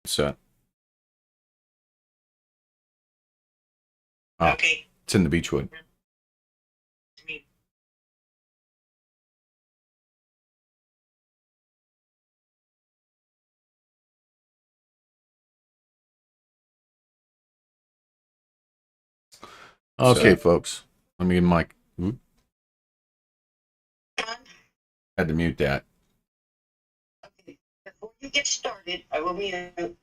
set. Oh, Okay. it's in the Beechwood. Okay, folks. Let me get Mike. Had to mute that. Okay. Before you get started, I will mute.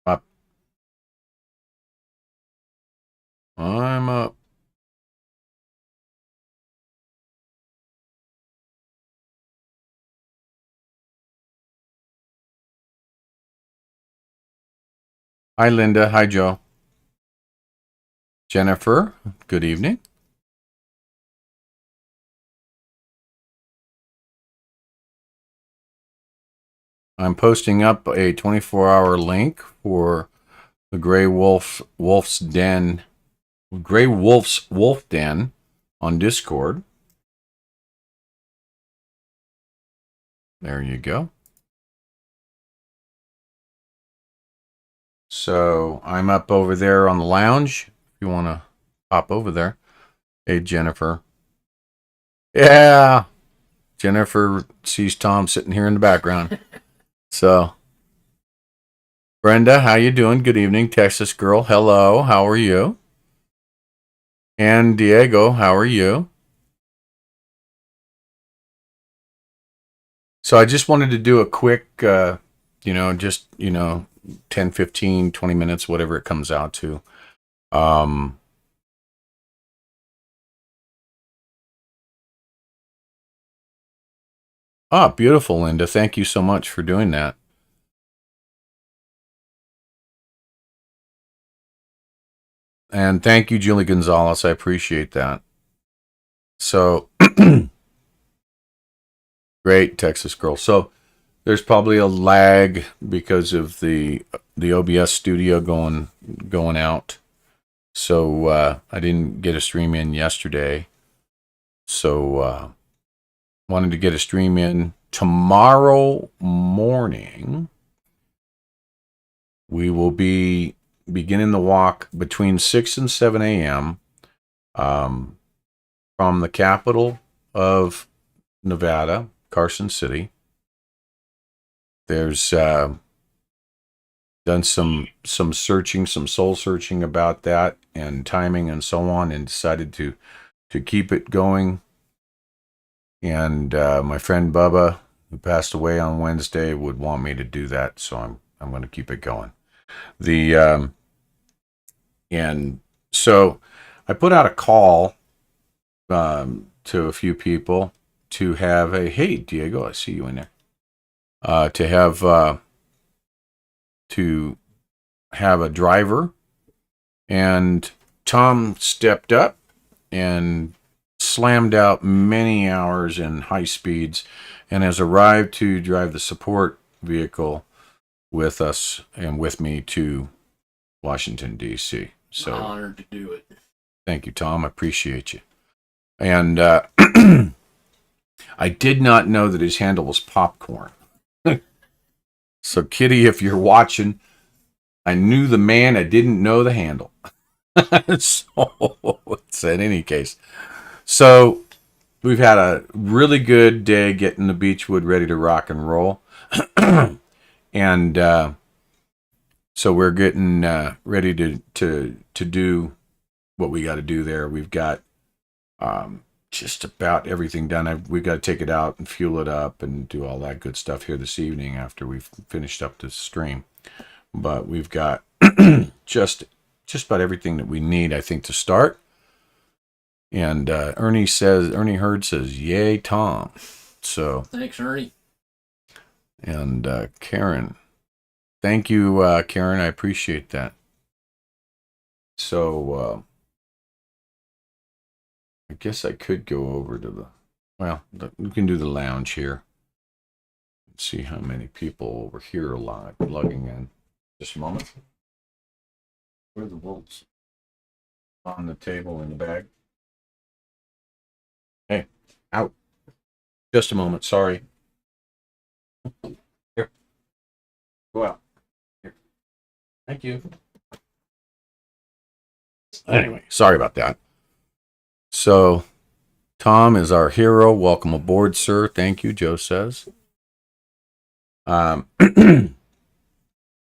Up. I'm up. Hi, Linda. Hi, Joe. Jennifer, good evening. I'm posting up a 24-hour link for the GreyWolf's Wolf Den on Discord. There you go. So I'm up over there on the lounge. If you want to pop over there. Hey, Jennifer. Yeah. Jennifer sees Tom sitting here in the background. So, Brenda, how you doing? Good evening, Texas girl. Hello. How are you? And Diego, how are you? So I just wanted to do a quick, 10, 15, 20 minutes, whatever it comes out to. Beautiful, Linda. Thank you so much for doing that. And thank you, Julie Gonzalez. I appreciate that. So, great, Texas girl. So, there's probably a lag because of the OBS studio going out. So I didn't get a stream in yesterday. So wanted to get a stream in tomorrow morning. We will be beginning the walk between 6 and 7 a.m. From the capital of Nevada, Carson City. There's done some searching, some soul searching about that and timing and so on, and decided to keep it going. And my friend Bubba, who passed away on Wednesday, would want me to do that, so I'm going to keep it going. And so I put out a call to a few people to have a hey Diego, I see you in there. To have a driver, and Tom stepped up and slammed out many hours in high speeds and has arrived to drive the support vehicle with us and with me to Washington, D.C. So I'm honored to do it. Thank you, Tom. I appreciate you. And I did not know that his handle was Popcorn. So, Kitty, if you're watching, I knew the man. I didn't know the handle. So, it's in any case. So, we've had a really good day getting the Beechwood ready to rock and roll. And so we're getting ready to do what we got to do there. We've got just about everything done. We've got to take it out and fuel it up and do all that good stuff here this evening after we've finished up this stream. But we've got just about everything that we need, I think, to start. And Ernie Hurd says, "Yay, Tom!" So thanks, Ernie. And Karen, thank you, Karen. I appreciate that. So I guess I could go over to we can do the lounge here. Let's see how many people over here are logging in. Just a moment. Where are the wolves? On the table in the bag. Hey, out. Just a moment. Sorry. Here. Go out. Thank you. Anyway, sorry about that. So, Tom is our hero. Welcome aboard, sir. Thank you, Joe says.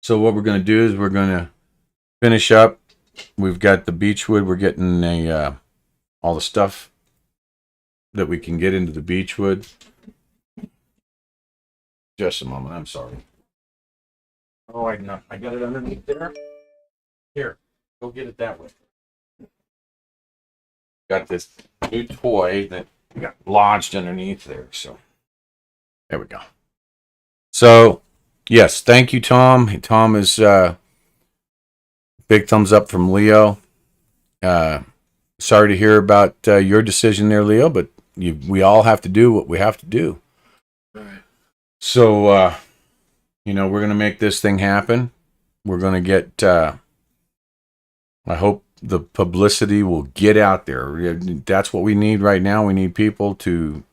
So what we're going to do is we're going to finish up. We've got the beechwood. We're getting all the stuff that we can get into the beechwood. Just a moment. I'm sorry. Oh, I got it underneath there. Here, go get it that way. Got this new toy that got lodged underneath there. So there we go. So yes, thank you, Tom. Tom is big thumbs up from Leo. Sorry to hear about your decision there, Leo, but we all have to do what we have to do. All right. So, we're going to make this thing happen. We're going to get, I hope the publicity will get out there. That's what we need right now. We need people to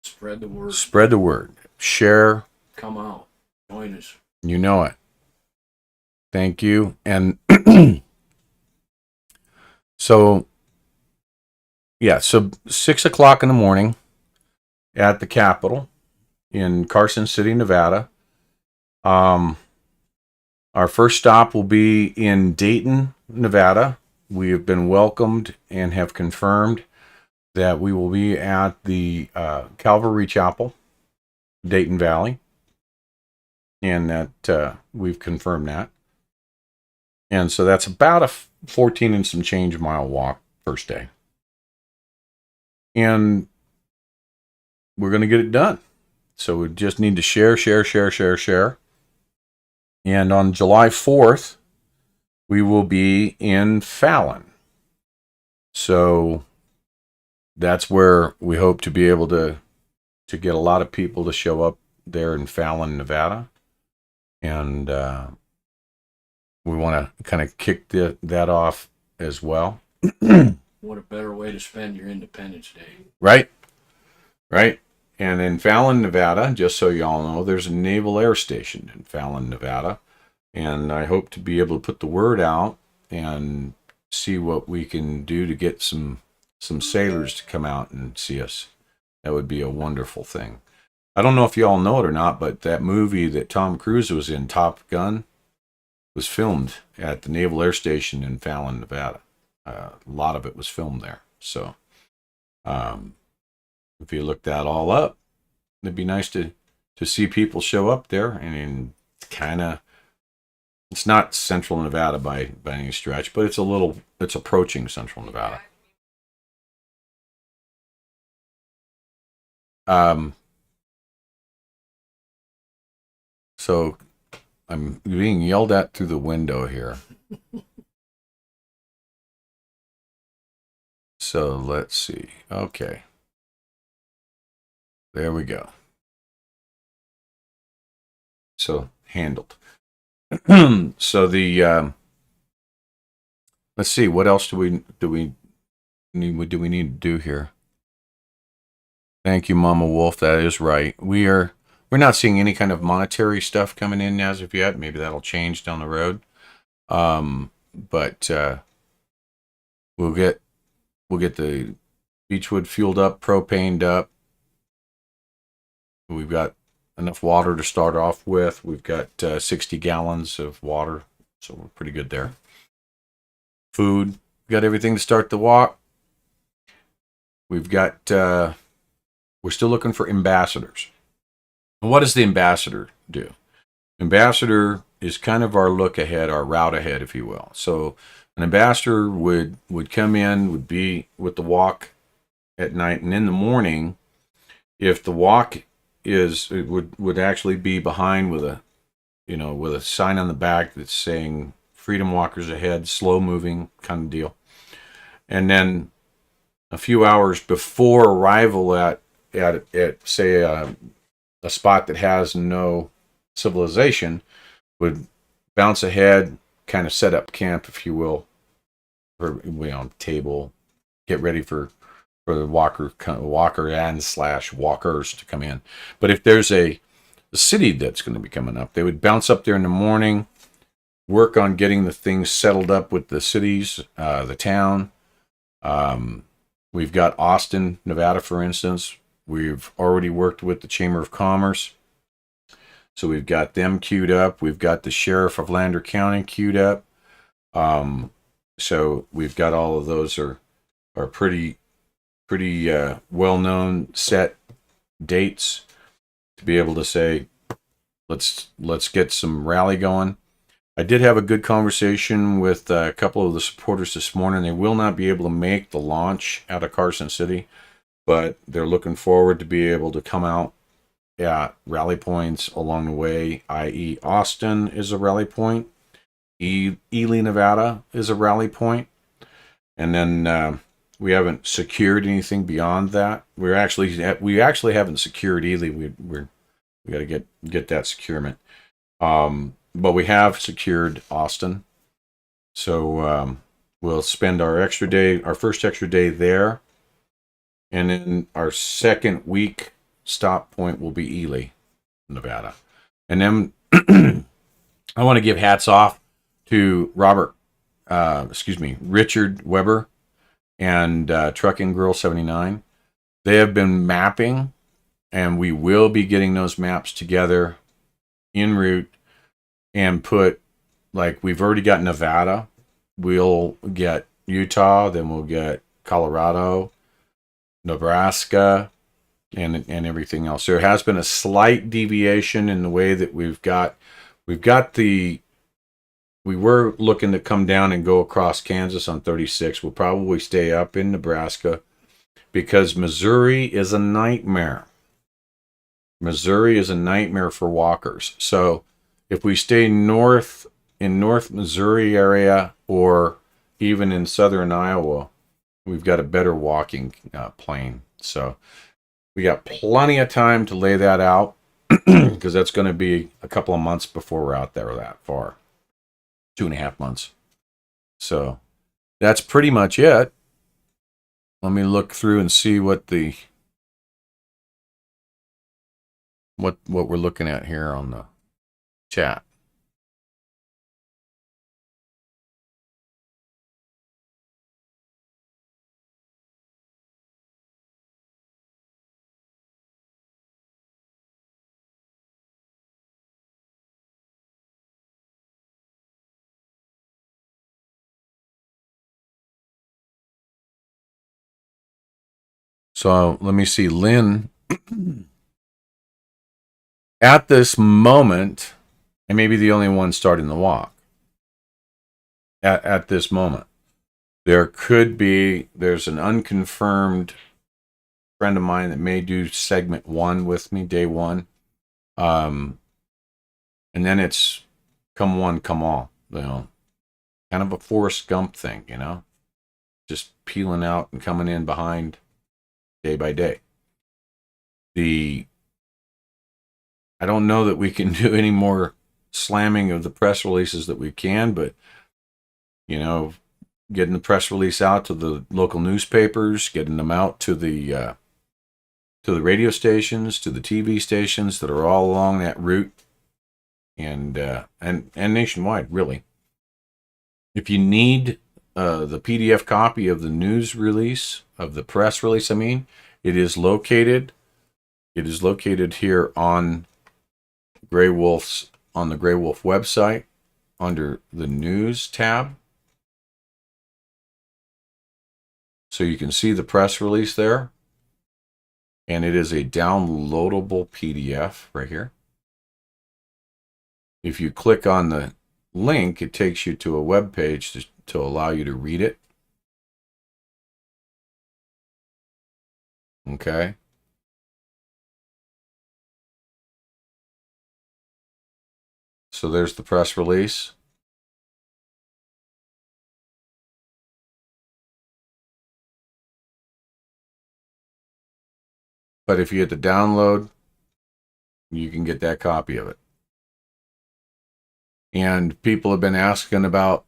spread the word. Spread the word. Share. Come out. Join us. You know it. Thank you. And so 6 o'clock in the morning at the Capitol in Carson City, Nevada. Our first stop will be in Dayton, Nevada. We have been welcomed and have confirmed that we will be at the Calvary Chapel, Dayton Valley, and that we've confirmed that. And so that's about a 14 and some change mile walk first day. And we're going to get it done. So we just need to share. And on July 4th, we will be in Fallon. So that's where we hope to be able to get a lot of people to show up there in Fallon, Nevada. And we want to kind of kick that off as well. What a better way to spend your Independence Day. Right. And in Fallon, Nevada, just so y'all know, there's a Naval Air Station in Fallon, Nevada. And I hope to be able to put the word out and see what we can do to get some sailors to come out and see us. That would be a wonderful thing. I don't know if y'all know it or not, but that movie that Tom Cruise was in, Top Gun, was filmed at the Naval Air Station in Fallon, Nevada. A lot of it was filmed there. So if you look that all up, it'd be nice to see people show up there. And it's not central Nevada by any stretch, but it's approaching central Nevada. So I'm being yelled at through the window here. So let's see. Okay. There we go. So handled. So the let's see, what else do we need to do here? Thank you, Mama Wolf. That is right. We're not seeing any kind of monetary stuff coming in as of yet. Maybe that'll change down the road. But we'll get the beechwood fueled up, propaned up. We've got enough water to start off with. We've got 60 gallons of water, so we're pretty good there. Food, we've got everything to start the walk. We've got, we're still looking for ambassadors. And what does the ambassador do? Ambassador is kind of our look ahead, our route ahead, if you will. So an ambassador would come in, would be with the walk at night, and in the morning, if the walk would actually be behind with a sign on the back that's saying freedom walkers ahead, slow moving kind of deal. And then a few hours before arrival at say a spot that has no civilization, would bounce ahead, kind of set up camp, if you will, for table, get ready for the walker and / walkers to come in. But if there's a city that's going to be coming up, they would bounce up there in the morning work on getting the things settled up with the cities, the town. We've got Austin, Nevada, for instance. We've already worked with the Chamber of Commerce. So we've got them queued up. We've got the Sheriff of Lander County queued up. So we've got all of those are pretty well-known set dates to be able to say, let's get some rally going. I did have a good conversation with a couple of the supporters this morning. They will not be able to make the launch out of Carson City, but they're looking forward to be able to come out at rally points along the way, i.e. Austin is a rally point, Ely, Nevada is a rally point, and then we haven't secured anything beyond that. We actually haven't secured Ely. We got to get that securement. But we have secured Austin. So we'll spend our first extra day there. And then our second week stop point will be Ely, Nevada. And then I want to give hats off to Richard Weber and Trucking Girl 79. They have been mapping, and we will be getting those maps together en route and we've already got Nevada, we'll get Utah, then we'll get Colorado, Nebraska, and everything else. There has been a slight deviation in the way that we were looking to come down and go across Kansas on 36. We'll probably stay up in Nebraska because Missouri is a nightmare. Missouri is a nightmare for walkers. So if we stay north in North Missouri area or even in southern Iowa, we've got a better walking plane. So we got plenty of time to lay that out because that's going to be a couple of months before we're out there that far. 2.5 months. So that's pretty much it. Let me look through and see what we're looking at here on the chat. So let me see, Lynn. At this moment, I may be the only one starting the walk. At this moment, there's an unconfirmed friend of mine that may do segment 1 with me, day 1. And then it's come one, come all, kind of a Forrest Gump thing, just peeling out and coming in behind day by day. I don't know that we can do any more slamming of the press releases that we can, but getting the press release out to the local newspapers, getting them out to the radio stations, to the TV stations that are all along that route, and nationwide, really. If you need the PDF copy of the news release, of the press release, it is located here on the GreyWolf website under the news tab. So you can see the press release there. And it is a downloadable PDF right here. If you click on the link, it takes you to a web page to allow you to read it. Okay. So there's the press release. But if you hit the download, you can get that copy of it. And people have been asking about,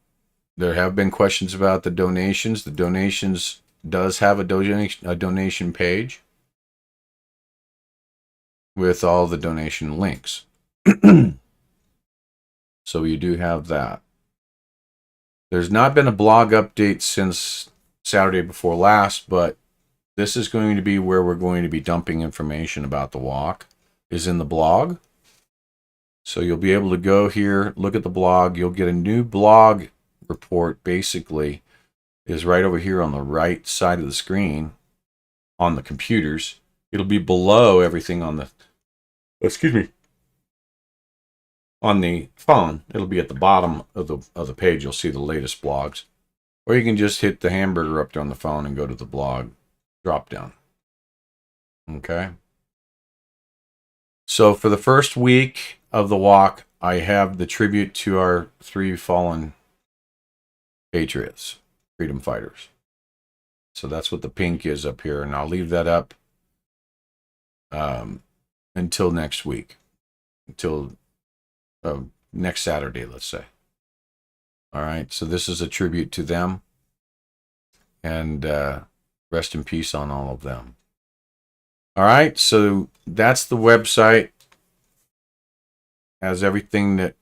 there have been questions about the donations. The donations does have a donation page with all the donation links. So you do have that. There's not been a blog update since Saturday before last, but this is going to be where we're going to be dumping information about the walk, is in the blog. So you'll be able to go here, look at the blog. You'll get a new blog report, basically, is right over here on the right side of the screen on the computers. It'll be below everything on the, on the phone. It'll be at the bottom of the page. You'll see the latest blogs. Or you can just hit the hamburger up there on the phone and go to the blog drop down. Okay. So for the first week of the walk, I have the tribute to our 3 fallen patriots, freedom fighters. So that's what the pink is up here, and I'll leave that up until next week, until next Saturday, let's say. All right, so this is a tribute to them, and rest in peace on all of them. All right, so that's the website. Has everything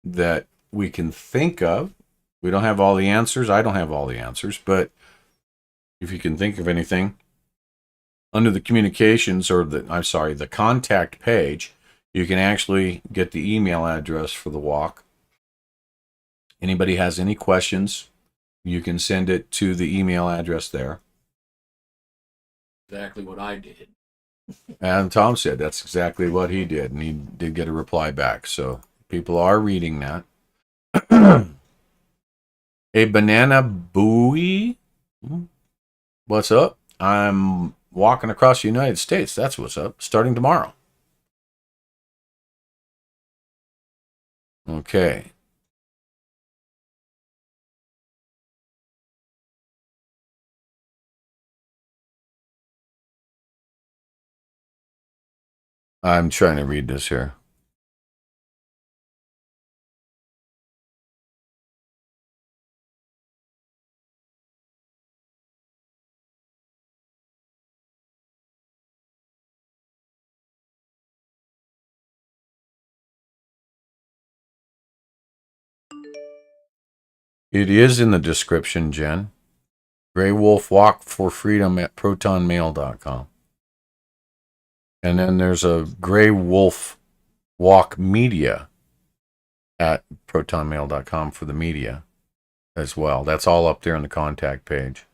that we can think of. We don't have all the answers. I don't have all the answers, but if you can think of anything, under the communications, or the contact page, you can actually get the email address for the walk. Anybody has any questions, you can send it to the email address there. Exactly what I did. And Tom said that's exactly what he did, and he did get a reply back. So people are reading that. A banana buoy. What's up? I'm walking across the United States. That's what's up. Starting tomorrow. Okay. I'm trying to read this here. It is in the description, Jen. GreyWolf Walk for Freedom at protonmail.com. And then there's a GreyWolf Walk Media at protonmail.com for the media as well. That's all up there in the contact page.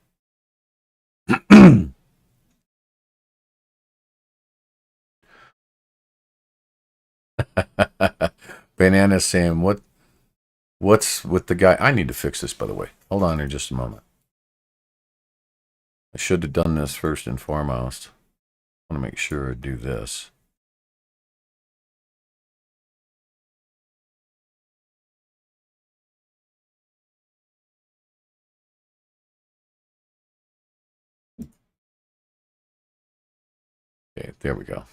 Banana Sam, what's with the guy? I need to fix this, by the way. Hold on here just a moment. I should have done this first and foremost. I want to make sure I do this. Okay, there we go.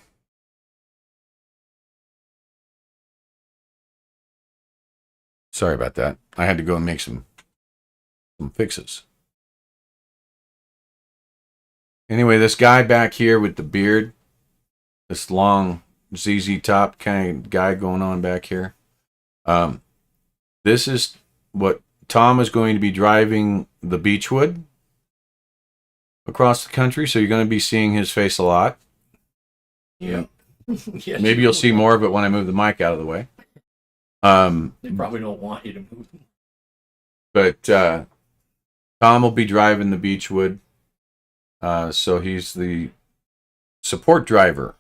Sorry about that. I had to go and make some fixes. Anyway, this guy back here with the beard, this long ZZ Top kind of guy going on back here. This is what Tom is going to be driving the Beechwood across the country, so you're going to be seeing his face a lot. Yeah. Yes, Maybe you'll see more of it when I move the mic out of the way. They probably don't want you to move. But Tom will be driving the Beechwood. So he's the support driver.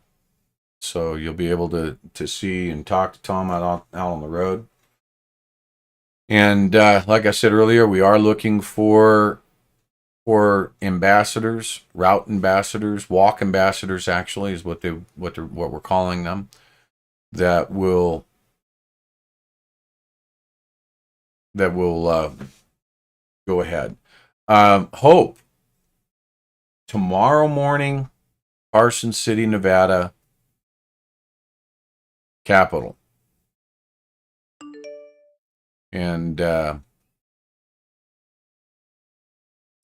So you'll be able to see and talk to Tom out on the road. And like I said earlier, we are looking for ambassadors, route ambassadors, walk ambassadors. Actually, is what we're calling them. That will go ahead. Hope tomorrow morning, Carson City, Nevada, Capitol. And don't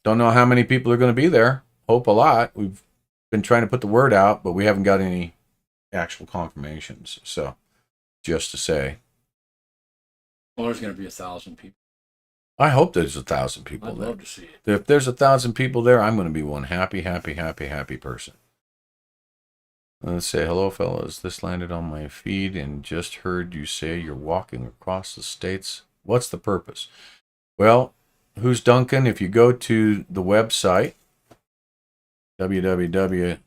know how many people are going to be there. Hope a lot. We've been trying to put the word out, but we haven't got any actual confirmations. So, just to say. Well, there's going to be 1,000 people. I hope there's 1,000 people I'd there. love to see it. If there's 1,000 people there, I'm going to be one happy person. Let's say, hello, fellas. This landed on my feed and just heard you say you're walking across the states. What's the purpose? Well, who's Duncan? If you go to the website, www.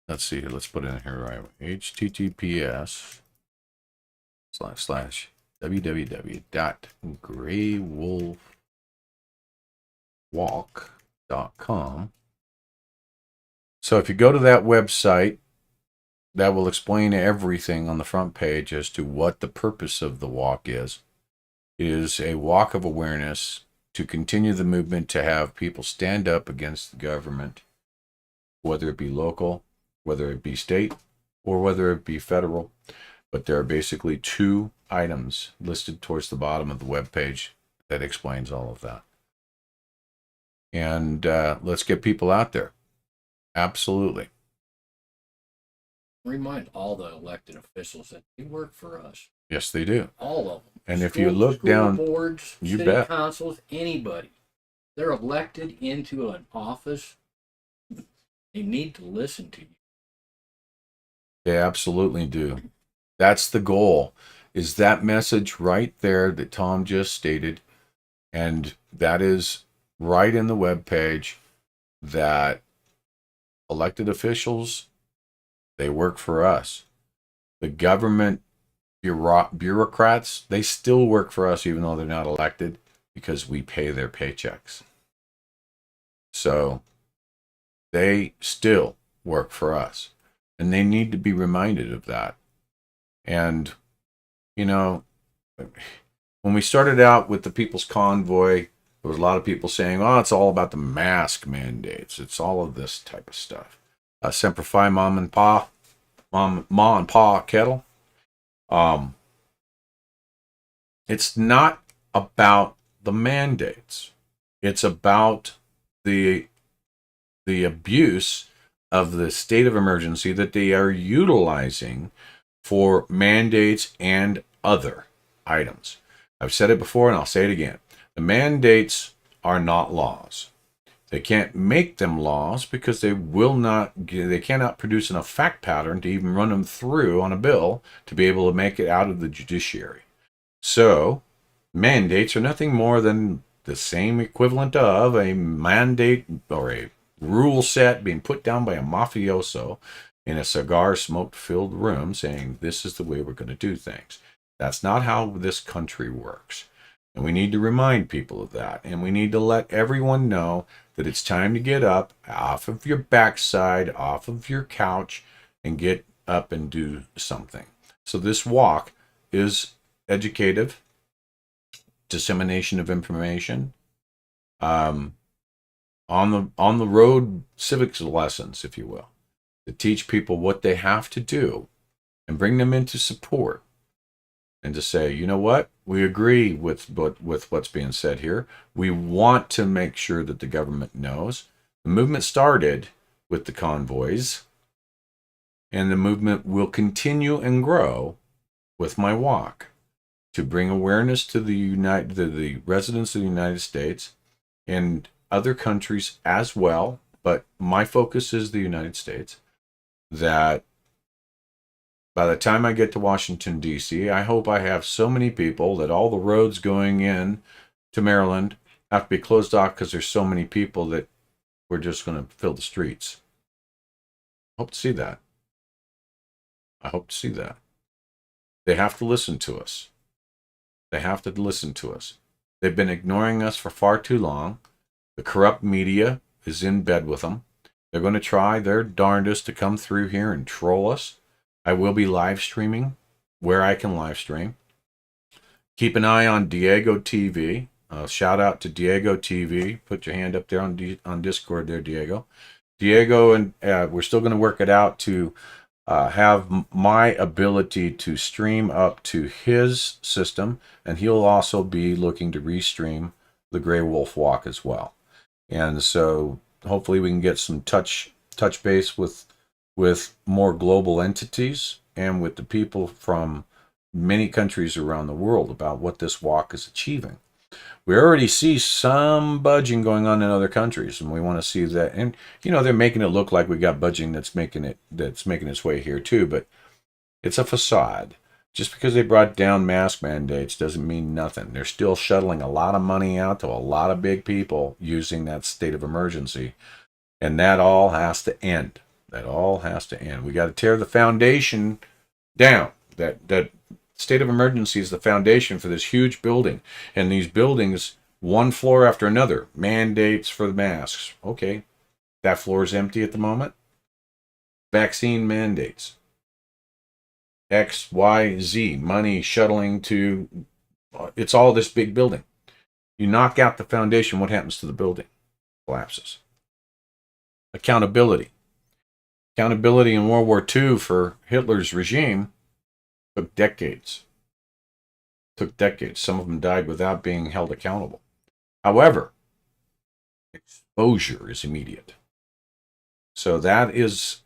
Let's see here. Let's put it in here right. https://www.greywolfwalk.com. So if you go to that website, that will explain everything on the front page as to what the purpose of the walk is. It is a walk of awareness to continue the movement to have people stand up against the government, whether it be local, whether it be state, or whether it be federal. But there are basically 2 items listed towards the bottom of the webpage that explains all of that. And let's get people out there. Absolutely. Remind all the elected officials that they work for us. Yes, they do. All of them. And if you look down, boards, you city bet. councils, anybody, they're elected into an office. They need to listen to you. They absolutely do. That's the goal, is that message right there that Tom just stated. And that is right in the webpage, that elected officials, they work for us. The government bureaucrats, they still work for us even though they're not elected, because we pay their paychecks. So they still work for us, and they need to be reminded of that. And, you know, when we started out with the People's Convoy, there was a lot of people saying, oh, it's all about the mask mandates. It's all of this type of stuff. Semper Fi, ma and pa kettle. It's not about the mandates. It's about the abuse of the state of emergency that they are utilizing for mandates and other items. I've said it before and I'll say it again. The mandates are not laws. They can't make them laws because they cannot produce enough fact pattern to even run them through on a bill to be able to make it out of the judiciary. So mandates are nothing more than the same equivalent of a mandate or a rule set being put down by a mafioso in a cigar smoke filled room saying this is the way we're going to do things. That's not how this country works. And we need to remind people of that. And we need to let everyone know that it's time to get up off of your backside, off of your couch, and get up and do something. So this walk is educative, dissemination of information, on the road civics lessons, if you will, to teach people what they have to do and bring them into support, and to say, you know what, we agree with what's being said here. We want to make sure that the government knows. The movement started with the convoys, and the movement will continue and grow with my walk to bring awareness to the residents of the United States and other countries as well, but my focus is the United States, that by the time I get to Washington, D.C., I hope I have so many people that all the roads going in to Maryland have to be closed off because there's so many people that we're just going to fill the streets. I hope to see that. I hope to see that. They have to listen to us. They have to listen to us. They've been ignoring us for far too long. The corrupt media is in bed with them. They're going to try their darndest to come through here and troll us. I will be live streaming where I can live stream. Keep an eye on Diego TV. Shout out to Diego TV. Put your hand up there on Discord there, Diego. Diego, and we're still going to work it out to have my ability to stream up to his system, and he'll also be looking to restream the Grey Wolf Walk as well. And so hopefully we can get some touch base with more global entities and with the people from many countries around the world about what this walk is achieving. We already see some budging going on in other countries, and we want to see that. And they're making it look like we got budging that's making its way here too, but it's a facade. Just because they brought down mask mandates doesn't mean nothing. They're still shuttling a lot of money out to a lot of big people using that state of emergency, and that all has to end. That all has to end. We got to tear the foundation down. That state of emergency is the foundation for this huge building. And these buildings, one floor after another, mandates for the masks. Okay, that floor is empty at the moment. Vaccine mandates. X, Y, Z, money shuttling to, it's all this big building. You knock out the foundation, what happens to the building? Collapses. Accountability. Accountability in World War II for Hitler's regime took decades. Some of them died without being held accountable. However, exposure is immediate. So that is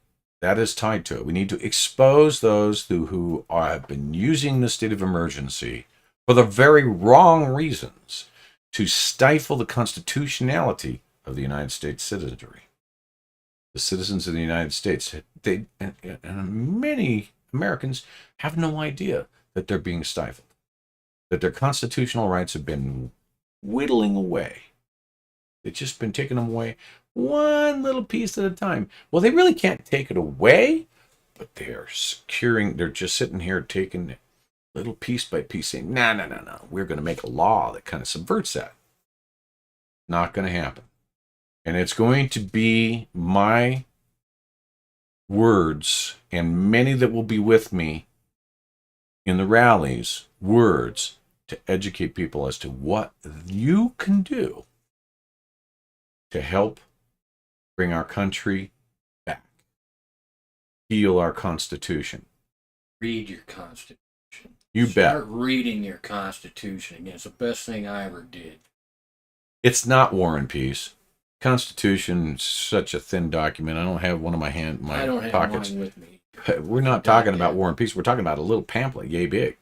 tied to it. We need to expose those who have been using the state of emergency for the very wrong reasons to stifle the constitutionality of the United States citizenry. The citizens of the United States, and many Americans have no idea that they're being stifled, that their constitutional rights have been whittling away. They've just been taking them away one little piece at a time. Well, they really can't take it away, but they're just sitting here taking it little piece by piece, saying, no, we're going to make a law that kind of subverts that. Not going to happen. And it's going to be my words, and many that will be with me in the rallies, words to educate people as to what you can do to help bring our country back, heal our Constitution. Read your Constitution. You bet. Start reading your Constitution again. It's the best thing I ever did. It's not War and Peace. Constitution is such a thin document. I don't have one in my I don't pockets. have mine with me. We're not talking about War and Peace. We're talking about a little pamphlet, yay big.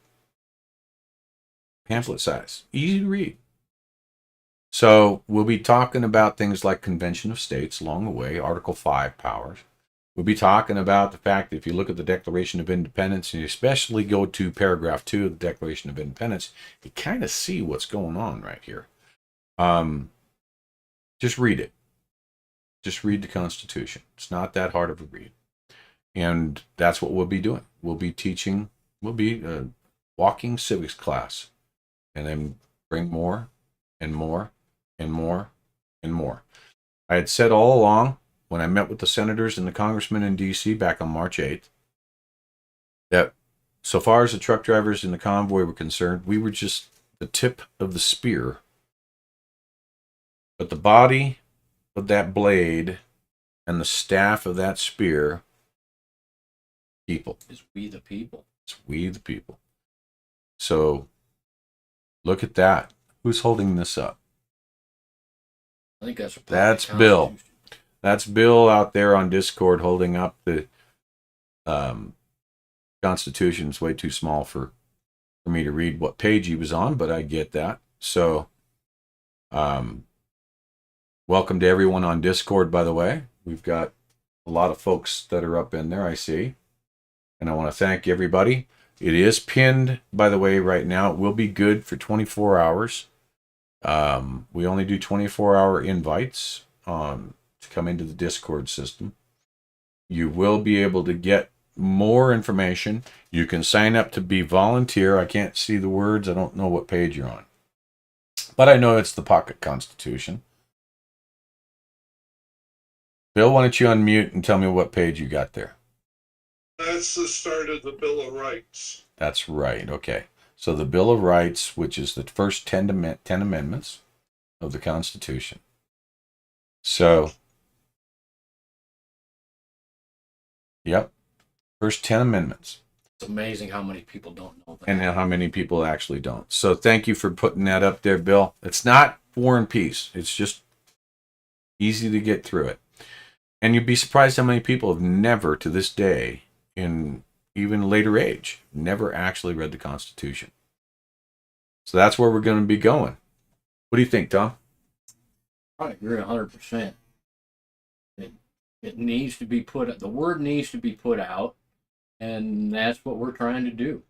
Pamphlet size. Easy to read. So we'll be talking about things like Convention of States along the way, Article 5 powers. We'll be talking about the fact that if you look at the Declaration of Independence, and you especially go to paragraph 2 of the Declaration of Independence, you kind of see what's going on right here. Just read it. Just read the Constitution. It's not that hard of a read. And that's what we'll be doing. We'll be teaching, we'll be a walking civics class. And then bring more and more and more and more. I had said all along, when I met with the senators and the congressmen in D.C. back on March 8th, that so far as the truck drivers in the convoy were concerned, we were just the tip of the spear. But the body of that blade and the staff of that spear, people. It's we the people. It's we the people. So look at that. Who's holding this up? I think that's Bill. That's Bill out there on Discord holding up the Constitution. It's way too small for me to read what page he was on, but I get that. So welcome to everyone on Discord, by the way. We've got a lot of folks that are up in there, I see. And I want to thank everybody. It is pinned, by the way, right now. It will be good for 24 hours. We only do 24-hour invites to come into the Discord system. You will be able to get more information. You can sign up to be volunteer. I can't see the words. I don't know what page you're on. But I know it's the Pocket Constitution. Bill, why don't you unmute and tell me what page you got there? That's the start of the Bill of Rights. That's right. Okay. So the Bill of Rights, which is the first 10 amendments of the Constitution. So, yep. First 10 amendments. It's amazing how many people don't know that. And how many people actually don't. So thank you for putting that up there, Bill. It's not War and Peace. It's just easy to get through it. And you'd be surprised how many people have never, to this day, in even later age, never actually read the Constitution. So that's where we're going to be going. What do you think, Tom? I agree 100%. It needs to be put. The word needs to be put out, and that's what we're trying to do.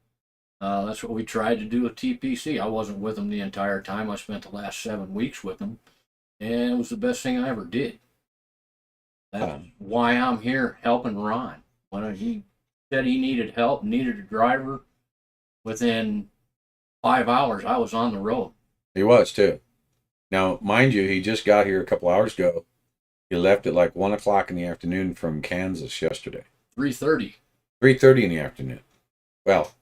That's what we tried to do with TPC. I wasn't with them the entire time. I spent the last 7 weeks with them, and it was the best thing I ever did. That's why I'm here helping Ron. When he said he needed help, needed a driver, within 5 hours, I was on the road. He was too. Now, mind you, he just got here a couple hours ago. He left at like 1 o'clock in the afternoon from Kansas yesterday. 3:30. 3:30 in the afternoon. Well,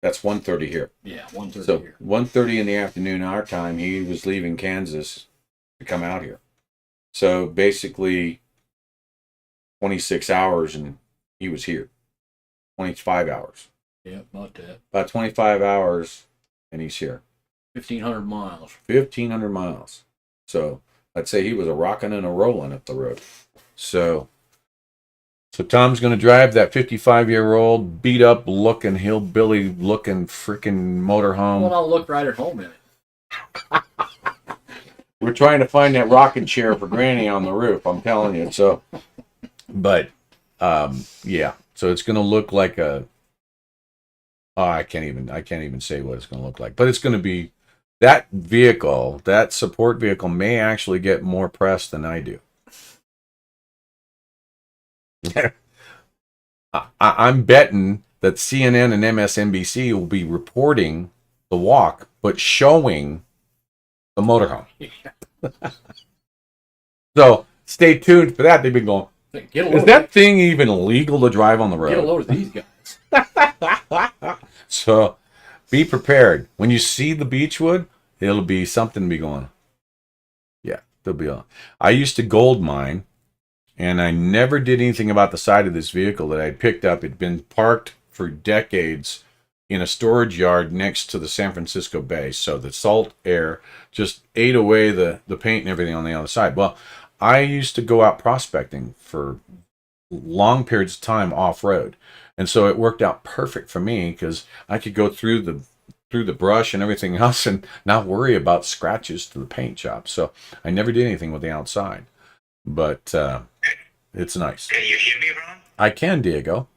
that's 1:30 here. Yeah, 1:30 So here. 1:30 in the afternoon our time, he was leaving Kansas to come out here. So basically 26 hours and he was here. 25 hours. Yeah, about that. About 25 hours and he's here. 1,500 miles. 1,500 miles. So I'd say he was a rocking and a rolling up the road. So Tom's going to drive that 55-year-old beat up looking hillbilly looking freaking motorhome. Well, I'll look right at home in it. We're trying to find that rocking chair for Granny on the roof. I'm telling you. So, but yeah. So it's going to look like a. Oh, I can't even say what it's going to look like. But it's going to be that vehicle. That support vehicle may actually get more press than I do. I'm betting that CNN and MSNBC will be reporting the walk, but showing the motorhome. So stay tuned for that. They've been going, is that thing even legal to drive on the road? Get a load of these guys. So be prepared. When you see the Beechwood, it'll be something to be going. Yeah, they'll be on. I used to gold mine. And I never did anything about the side of this vehicle that I picked up. It'd been parked for decades in a storage yard next to the San Francisco Bay. So the salt air just ate away the paint and everything on the other side. Well, I used to go out prospecting for long periods of time off-road. And so it worked out perfect for me because I could go through the brush and everything else and not worry about scratches to the paint job. So I never did anything with the outside. But it's nice. Can you hear me, Ron? I can, Diego.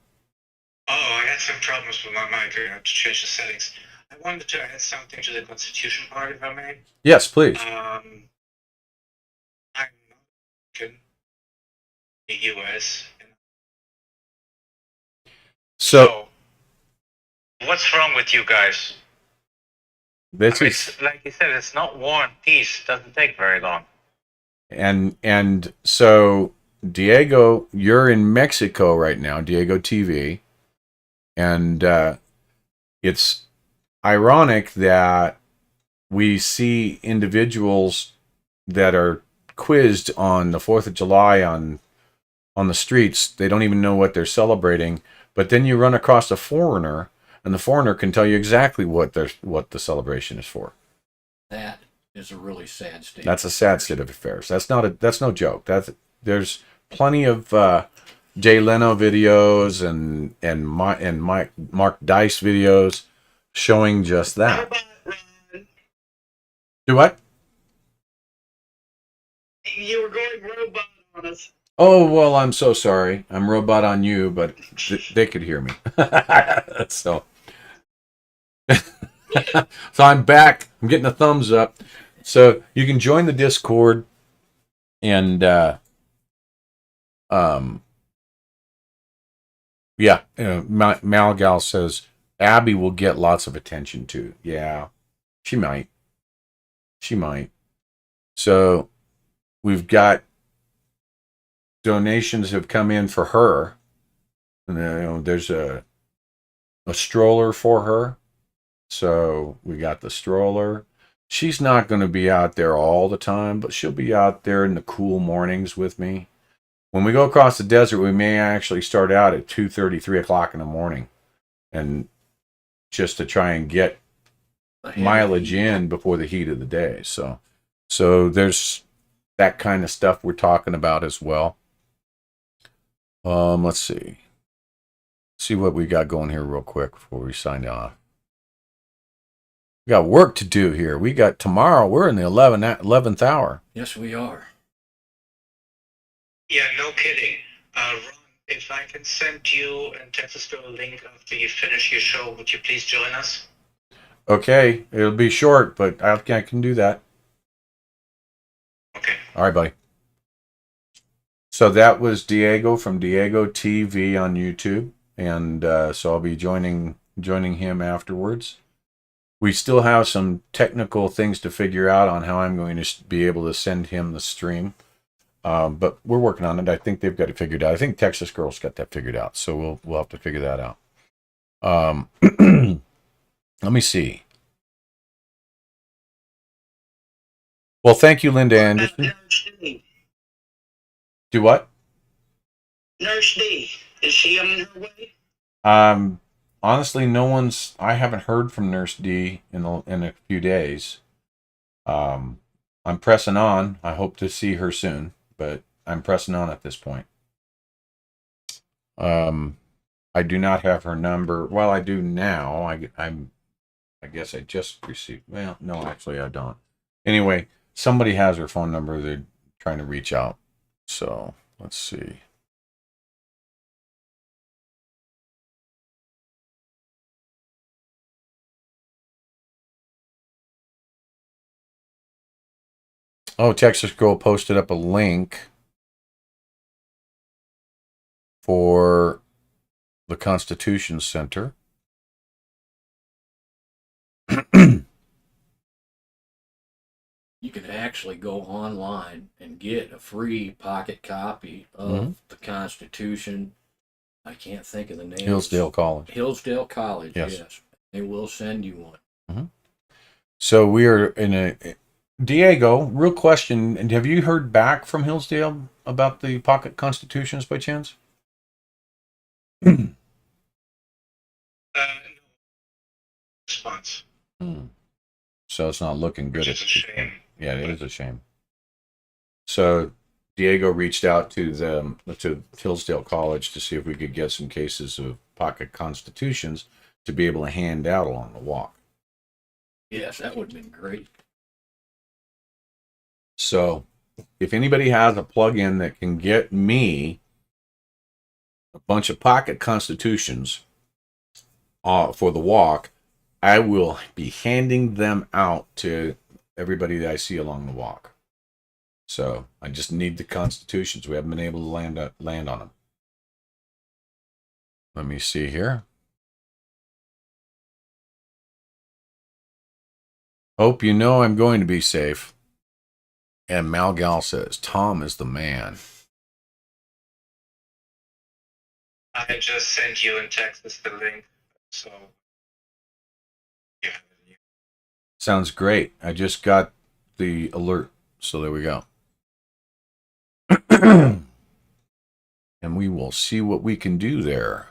Oh, I had some problems with my mic. I have to change the settings. I wanted to add something to the Constitution part, if I may. Yes, please. I'm in the U.S. So what's wrong with you guys? this is It's, like you said, it's not war and peace. It doesn't take very long. and so Diego, you're in Mexico right now, Diego TV, and it's ironic that we see individuals that are quizzed on the 4th of July on the streets. They don't even know what they're celebrating, but then you run across a foreigner, and the foreigner can tell you exactly what the celebration is for. That is a really sad state. That's a sad state of affairs. That's no joke. There's plenty of Jay Leno videos and Mark Dice videos showing just that. Robot, Ron. Do what? You were going robot on us. Oh, well, I'm so sorry. I'm robot on you, but they could hear me. So so I'm back. I'm getting a thumbs up. So you can join the Discord and Malgal says Abby will get lots of attention too. Yeah, she might. So we've got donations have come in for her. And, there's a stroller for her. So we got the stroller. She's not going to be out there all the time, but she'll be out there in the cool mornings with me. When we go across the desert, we may actually start out at 2:30, 3 o'clock in the morning, and just to try and get mileage in before the heat of the day. So there's that kind of stuff we're talking about as well. Let's see what we got going here real quick before we sign off. We got work to do here. We got tomorrow. We're in the 11th hour. Yes, we are. Yeah, no kidding. Ron, if I can send you and Texas Girl a link after you finish your show, would you please join us? Okay, it'll be short, but I can do that. Okay. All right, buddy. So that was Diego from Diego TV on YouTube, and so I'll be joining him afterwards. We still have some technical things to figure out on how I'm going to be able to send him the stream, but we're working on it. I think they've got it figured out. I think Texas Girl's got that figured out, so we'll have to figure that out. Let me see. Well, thank you, Linda Anderson. Nurse D. Do what? Nurse D. Is she on her way? Honestly, I haven't heard from Nurse D in a few days. I'm pressing on. I hope to see her soon, but I'm pressing on at this point. I do not have her number. Well, I do now. I guess I just received. Well, no, actually, I don't. Anyway, somebody has her phone number. They're trying to reach out. So let's see. Oh, Texas Girl posted up a link for the Constitution Center. You can actually go online and get a free pocket copy of the Constitution. I can't think of the name. Hillsdale College. Hillsdale College, Yes. yes. They will send you one. So we are in a... Diego, real question. And have you heard back from Hillsdale about the pocket constitutions by chance? No response. So it's not looking good. Which is a shame. Yeah, it is a shame. So Diego reached out to Hillsdale College to see if we could get some cases of pocket constitutions to be able to hand out along the walk. Yes, that would have been great. So if anybody has a plug-in that can get me a bunch of pocket constitutions for the walk, I will be handing them out to everybody that I see along the walk. So I just need the constitutions. We haven't been able to land on them. Let me see here. Hope you know I'm going to be safe. And Malgal says, Tom is the man. I just sent you in Texas the link, so you have it. Sounds great. I just got the alert. So there we go. And we will see what we can do there.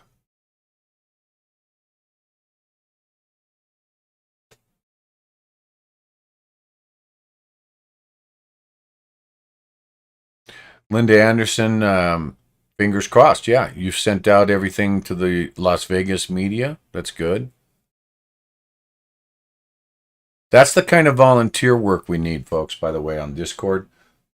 Linda Anderson, fingers crossed. Yeah, you've sent out everything to the Las Vegas media. That's good. That's the kind of volunteer work we need, folks, by the way, on Discord.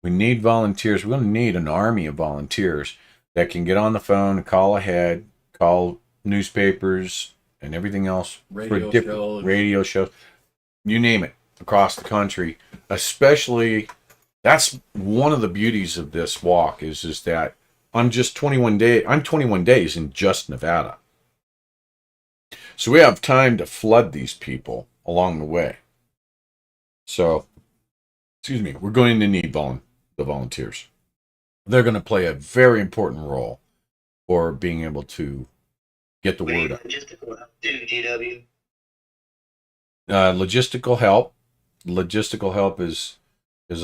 We need volunteers. We're going to need an army of volunteers that can get on the phone, call ahead, call newspapers and everything else. Radio shows. You name it, across the country. Especially, that's one of the beauties of this walk is that I'm 21 days in just Nevada. So we have time to flood these people along the way. So, excuse me, we're going to need the volunteers. They're going to play a very important role for being able to get the word out. Logistical help too, GW. Logistical help. Logistical help is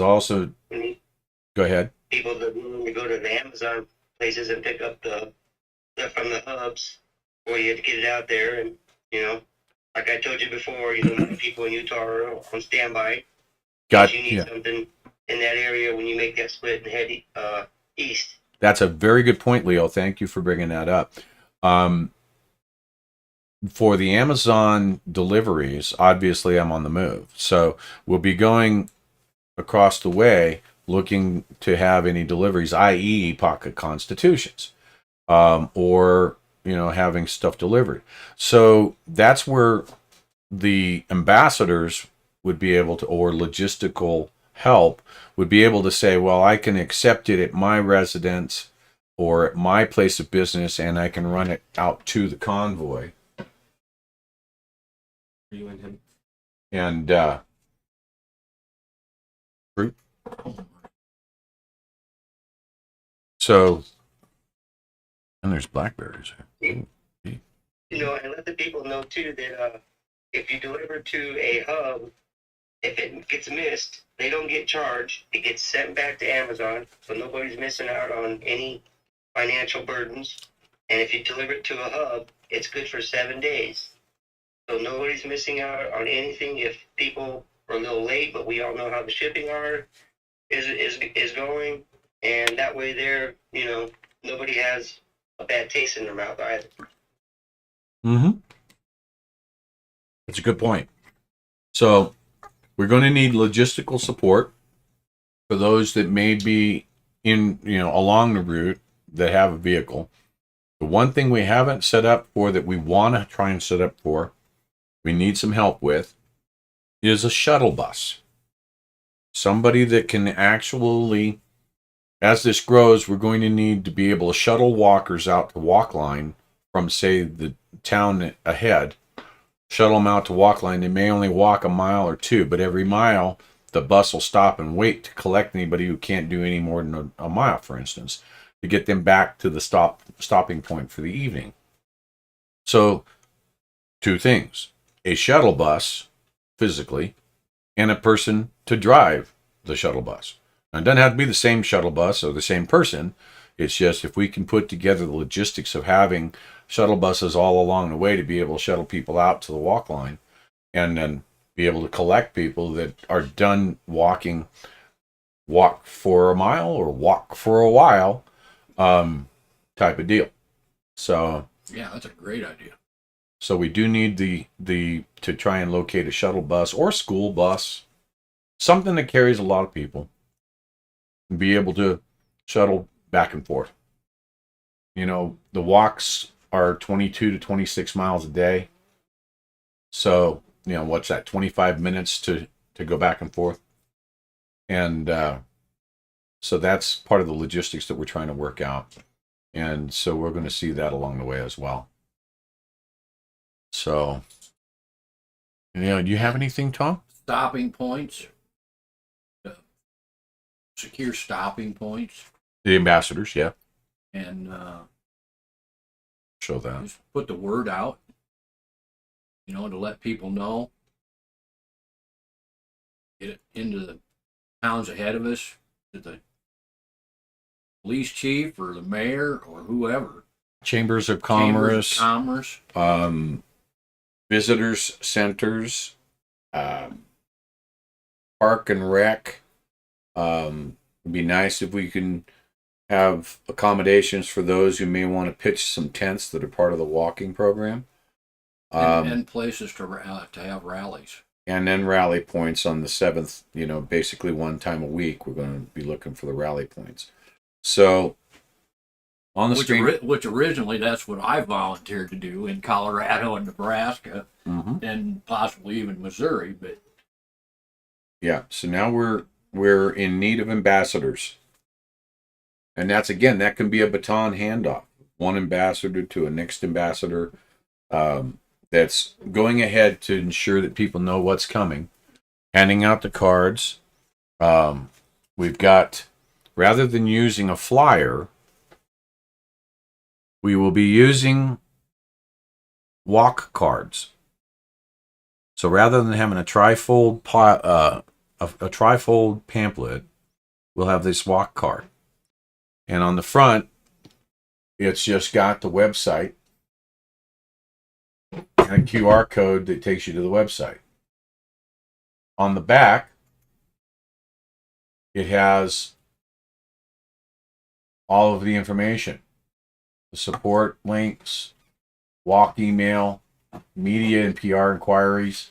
also. Go ahead. People that willing to go to the Amazon places and pick up the stuff from the hubs, or you have to get it out there, and like I told you before, people in Utah are on standby. You need something in that area when you make that split and head east. That's a very good point, Leo. Thank you for bringing that up. for the Amazon deliveries, obviously I'm on the move. So we'll be going across the way looking to have any deliveries, i.e. pocket constitutions, or, having stuff delivered. So that's where the ambassadors would be able to, or logistical help would be able to say, well, I can accept it at my residence or at my place of business, and I can run it out to the convoy. You and him. And fruit. So, and there's blackberries. And let the people know too that if you deliver to a hub, if it gets missed, they don't get charged. It gets sent back to Amazon, so nobody's missing out on any financial burdens. And if you deliver it to a hub, it's good for 7 days. So nobody's missing out on anything if people are a little late, but we all know how the shipping is going. And that way there, nobody has a bad taste in their mouth either. Mm-hmm. That's a good point. So we're going to need logistical support for those that may be in, along the route that have a vehicle. The one thing we haven't set up for that we want to try and set up for, we need some help with, is a shuttle bus. Somebody that can actually, as this grows, we're going to need to be able to shuttle walkers out to walk line from, say, the town ahead, shuttle them out to walk line. They may only walk a mile or two, but every mile the bus will stop and wait to collect anybody who can't do any more than a mile, for instance, to get them back to the stopping point for the evening. So, two things: a shuttle bus, physically, and a person to drive the shuttle bus. Now, it doesn't have to be the same shuttle bus or the same person. It's just if we can put together the logistics of having shuttle buses all along the way to be able to shuttle people out to the walk line, and then be able to collect people that are done walking, walk for a mile or walk for a while, type of deal. So Yeah, that's a great idea. So we do need the to try and locate a shuttle bus or school bus, something that carries a lot of people, and be able to shuttle back and forth. The walks are 22 to 26 miles a day. So, what's that, 25 minutes to go back and forth? And so that's part of the logistics that we're trying to work out. And so we're going to see that along the way as well. So, do you have anything, Tom? Stopping points. Secure stopping points. The ambassadors, yeah. And Show that. just put the word out, to let people know. Get it into the towns ahead of us, to the police chief or the mayor or whoever. Chambers of Commerce. Visitors centers, park and rec. It'd be nice if we can have accommodations for those who may want to pitch some tents that are part of the walking program. And places to have rallies. And then rally points on the 7th, basically one time a week, we're going to be looking for the rally points. So on the screen, which originally that's what I volunteered to do in Colorado and Nebraska, and possibly even Missouri. But yeah, so now we're in need of ambassadors, and that can be a baton handoff, one ambassador to a next ambassador. That's going ahead to ensure that people know what's coming, handing out the cards. We've got, rather than using a flyer, we will be using walk cards. So rather than having a trifold pamphlet, we'll have this walk card. And on the front, it's just got the website and a QR code that takes you to the website. On the back, it has all of the information. The support links, walk email, media and PR inquiries,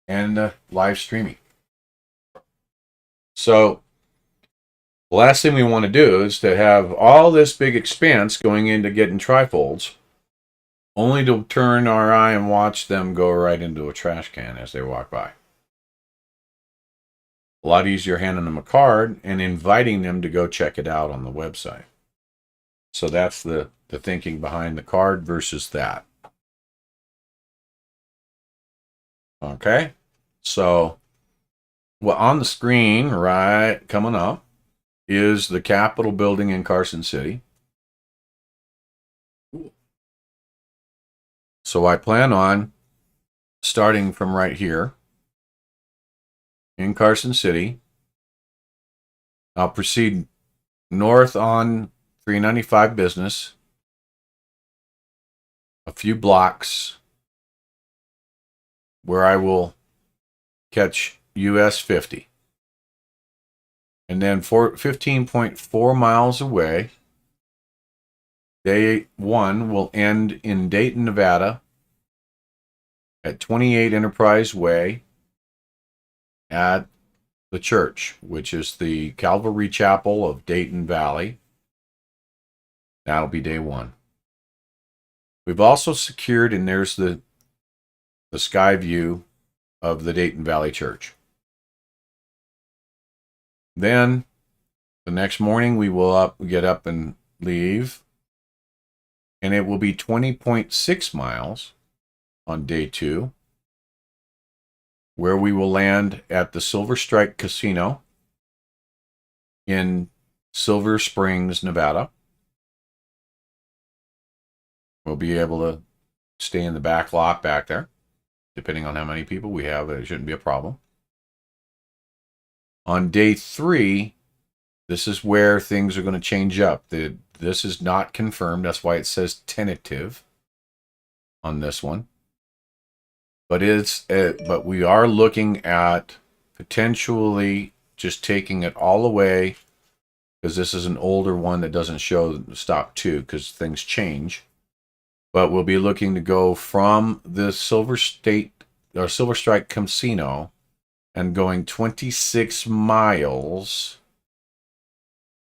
and live streaming. So the last thing we want to do is to have all this big expense going into getting trifolds, only to turn our eye and watch them go right into a trash can as they walk by. A lot easier handing them a card and inviting them to go check it out on the website. So that's the thinking behind the card versus that. Okay, so well, on the screen, right, coming up, is the Capitol building in Carson City. So I plan on starting from right here in Carson City. I'll proceed north on 395 Business, a few blocks, where I will catch US 50. And then 15.4 miles away, day 1 will end in Dayton, Nevada, at 28 Enterprise Way at the church, which is the Calvary Chapel of Dayton Valley. That'll be day 1. We've also secured, and there's the sky view of the Dayton Valley Church. Then the next morning we will get up and leave, and it will be 20.6 miles on day 2, where we will land at the Silver Strike Casino in Silver Springs, Nevada. We'll be able to stay in the back lot back there. Depending on how many people we have, it shouldn't be a problem. On day 3, this is where things are going to change up. This is not confirmed. That's why it says tentative on this one. But but we are looking at potentially just taking it all away, because this is an older one that doesn't show stop 2 because things change. But we'll be looking to go from the Silver Strike Casino and going 26 miles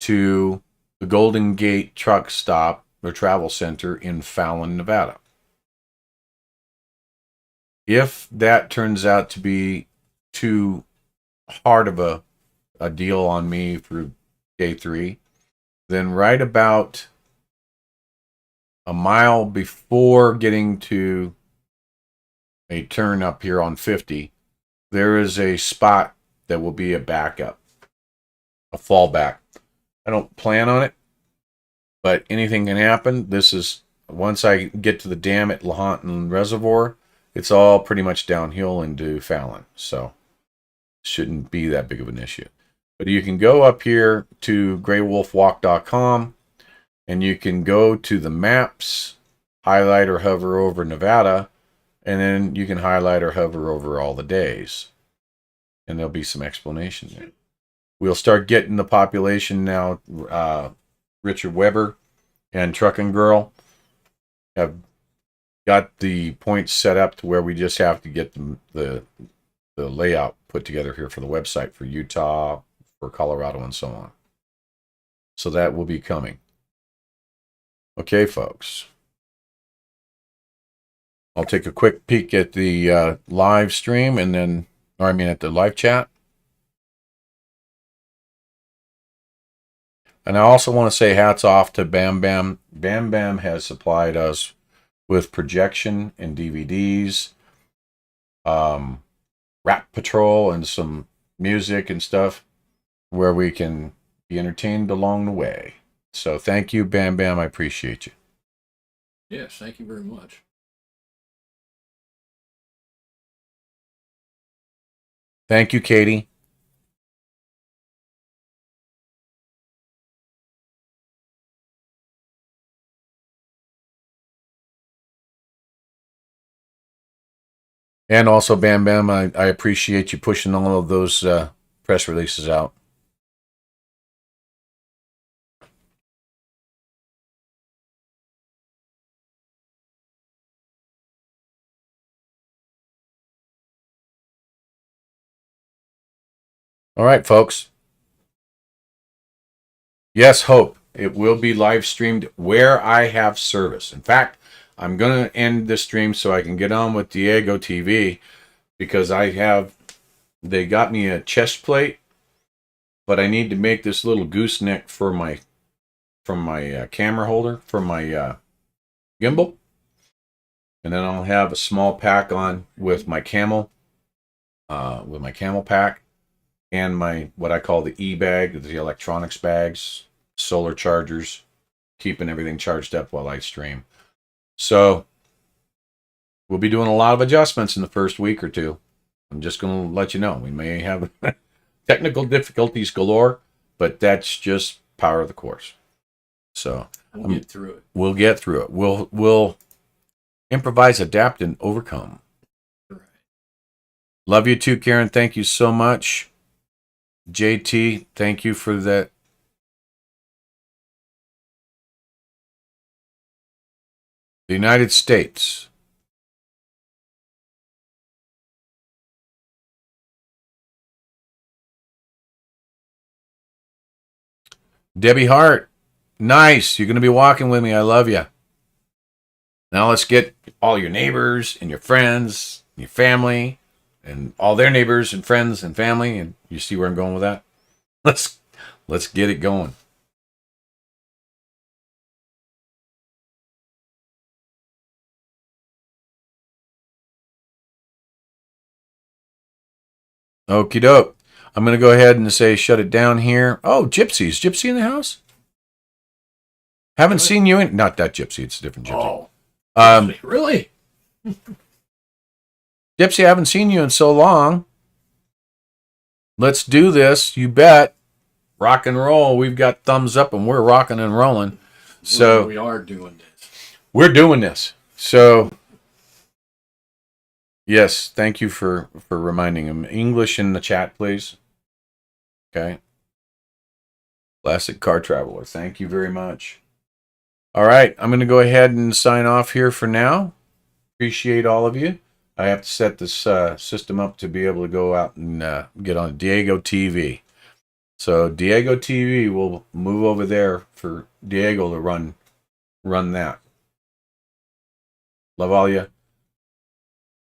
to the Golden Gate Truck Stop or Travel Center in Fallon, Nevada. If that turns out to be too hard of a deal on me through day 3, then right about a mile before getting to a turn up here on 50, there is a spot that will be a backup, a fallback. I don't plan on it, but anything can happen. This is, once I get to the dam at Lahontan Reservoir, it's all pretty much downhill into Fallon, so shouldn't be that big of an issue. But you can go up here to GreyWolfWalk.com, and you can go to the maps, highlight or hover over Nevada, and then you can highlight or hover over all the days. And there'll be some explanation there. We'll start getting the population now. Richard Weber and Truckin' Girl have got the points set up to where we just have to get the layout put together here for the website for Utah, for Colorado, and so on. So that will be coming. Okay, folks. I'll take a quick peek at the live stream and then, at the live chat. And I also want to say hats off to Bam Bam. Bam Bam has supplied us with projection and DVDs, Rap Patrol, and some music and stuff where we can be entertained along the way. So thank you, Bam Bam. I appreciate you. Yes, thank you very much. Thank you, Katie. And also, Bam Bam, I appreciate you pushing all of those press releases out. All right, folks. Yes, Hope. It will be live streamed where I have service. In fact, I'm going to end this stream so I can get on with Diego TV because they got me a chest plate, but I need to make this little gooseneck for my camera holder for my gimbal. And then I'll have a small pack on with my camel pack and my, what I call the e-bag, the electronics bags, solar chargers, keeping everything charged up while I stream. So we'll be doing a lot of adjustments in the first week or two. I'm just going to let you know. We may have technical difficulties galore, but that's just power of the course. So We'll get through it. we'll get through it. We'll improvise, adapt, and overcome. Right. Love you too, Karen. Thank you so much. JT, thank you for that. The United States. Debbie Hart, nice. You're going to be walking with me. I love you. Now let's get all your neighbors and your friends, and your family, and all their neighbors and friends and family. And you see where I'm going with that? Let's get it going. Okie doke. I'm going to go ahead and say shut it down here. Oh, Gypsy's. Gypsy in the house? Haven't seen you in... Not that Gypsy. It's a different Gypsy. Oh, really? Gypsy, I haven't seen you in so long. Let's do this. You bet. Rock and roll. We've got thumbs up and we're rocking and rolling. So we are doing this. we're doing this. So yes, thank you for reminding him. English in the chat, please. Okay. Classic Car Traveler. Thank you very much. All right, I'm going to go ahead and sign off here for now. Appreciate all of you. I have to set this system up to be able to go out and get on Diego TV. So Diego TV will move over there for Diego to run that. Love all you.